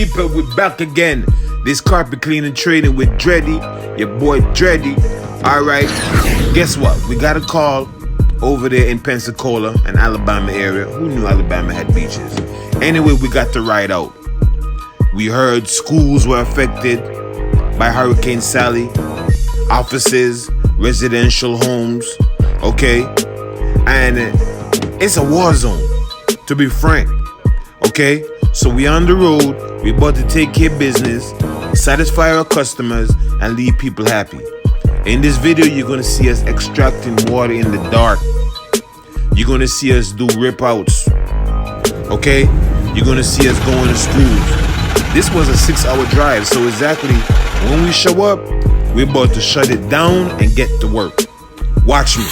people, we back again. This carpet cleaning training with Dreddy, your boy Dreddy. Alright, guess what? We got a call over there in Pensacola, an Alabama area. Who knew Alabama had beaches? Anyway, we got to ride out. We heard schools were affected by Hurricane Sally, offices, residential homes, okay? And it's a war zone, to be frank, okay? So we on the road, we about to take care of business, satisfy our customers, and leave people happy. In this video, you're gonna see us extracting water in the dark. You're gonna see us do rip outs, okay? You're gonna see us going to schools. This was a 6-hour drive, so exactly when we show up, we're about to shut it down and get to work. Watch me.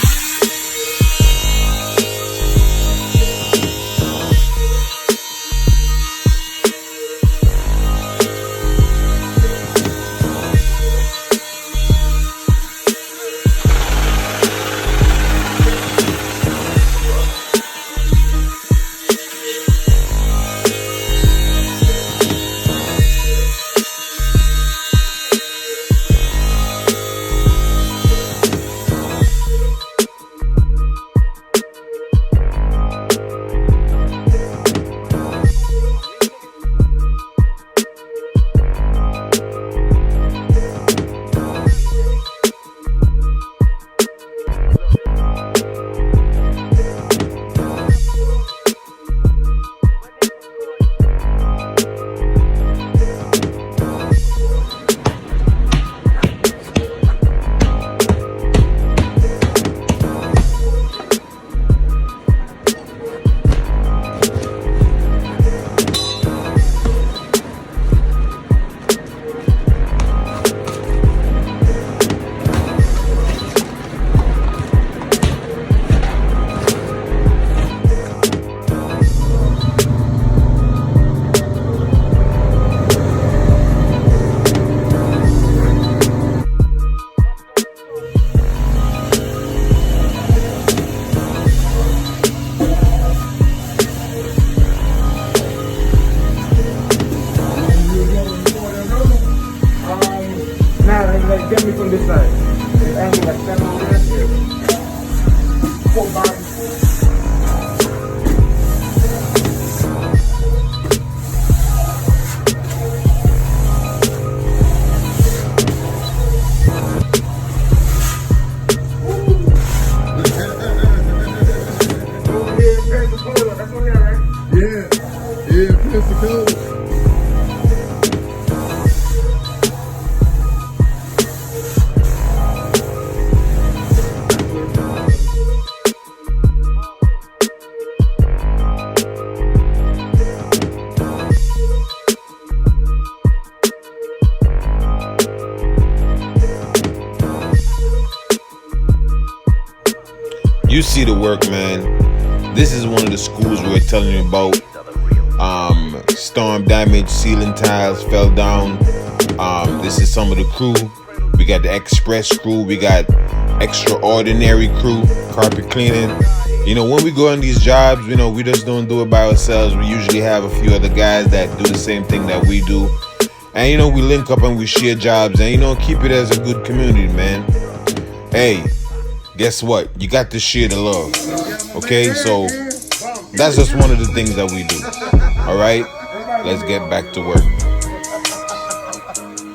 Get me from this side. This angle like 7 over there. 4 bodies. Over here in Pensacola. That's over here, right? Yeah, Pensacola. You see the work, man. This is one of the schools we were telling you about. Storm damage, ceiling tiles fell down. This is some of the crew. We got the Xpress crew. We got extraordinary crew, carpet cleaning. You know, when we go on these jobs, you know, we just don't do it by ourselves. We usually have a few other guys that do the same thing that we do. And, you know, we link up and we share jobs and, you know, keep it as a good community, man. Hey. Guess what? You got to share the love. Okay, so that's just one of the things that we do. Alright? Let's get back to work.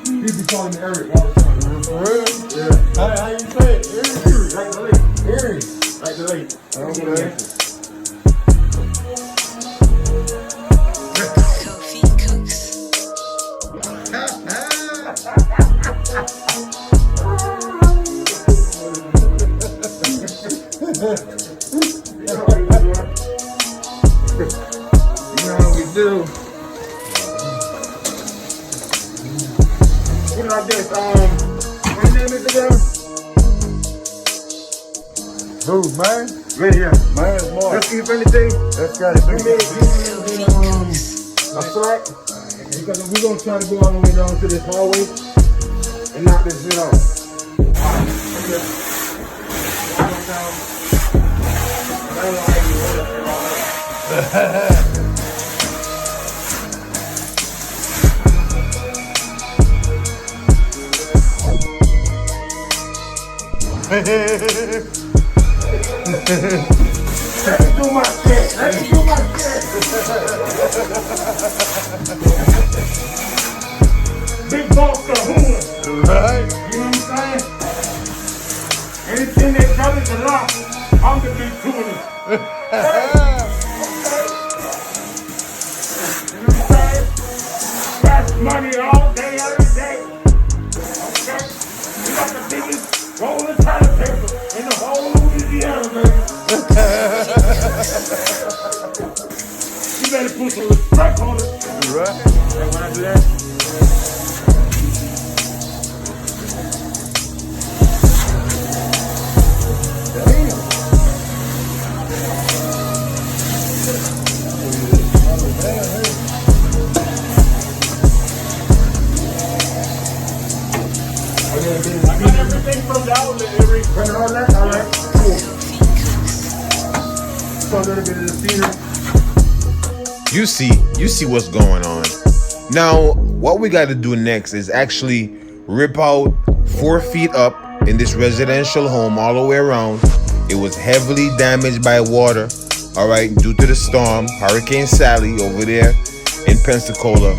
He be calling me Eric all the time. For real? Yeah. How you say it? Eric. Like the lake. Eric. Like the lake. Okay. You know how we do. You know like this, what your name is again? Who, man? Man, yeah. Man, it's Mark. Let's keep anything. Let's got it. Give me a slack. Because we're going to try to go all the way down to this hallway and knock this shit off. Alright, okay. Let me do my shit. Let me do my shit. Big boss kahuna. Right. You know what I'm saying? Anything that comes to life, I'm the big tuner. You know what I'm saying? That's money all day, every day. Okay? We got the biggest roll of toilet paper in the whole Louisiana, baby. You better put some respect on it. Right. And when I do that, I got everything from the outlet, every print all that. All right, cool. So a little bit of the cedar. You see what's going on. Now, what we got to do next is actually rip out 4 feet up in this residential home all the way around. It was heavily damaged by water, all right, due to the storm, Hurricane Sally over there in Pensacola.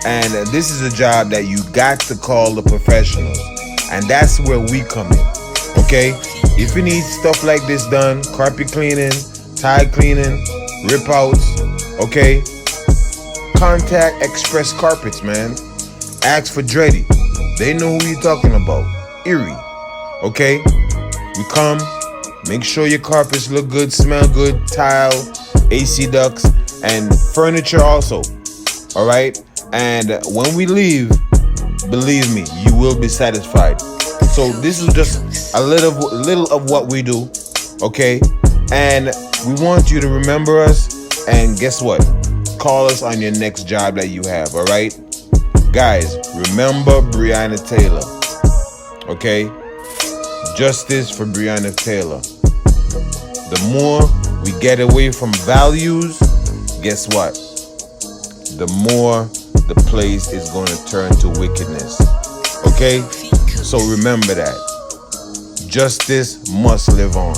And this is a job that you got to call the professionals. And that's where we come in, okay? If you need stuff like this done, carpet cleaning, tile cleaning, rip outs, okay? Contact Xpress Carpets, man. Ask for Dreddy. They know who you're talking about. Erie, okay? We come, make sure your carpets look good, smell good, tile, AC ducts, and furniture also, all right? And when we leave, believe me, you will be satisfied. So this is just a little of what we do, okay? And we want you to remember us, and guess what? Call us on your next job that you have, all right? Guys, remember Breonna Taylor, okay? Justice for Breonna Taylor. The more we get away from values, guess what? The more the place is going to turn to wickedness, okay? So remember that. Justice must live on.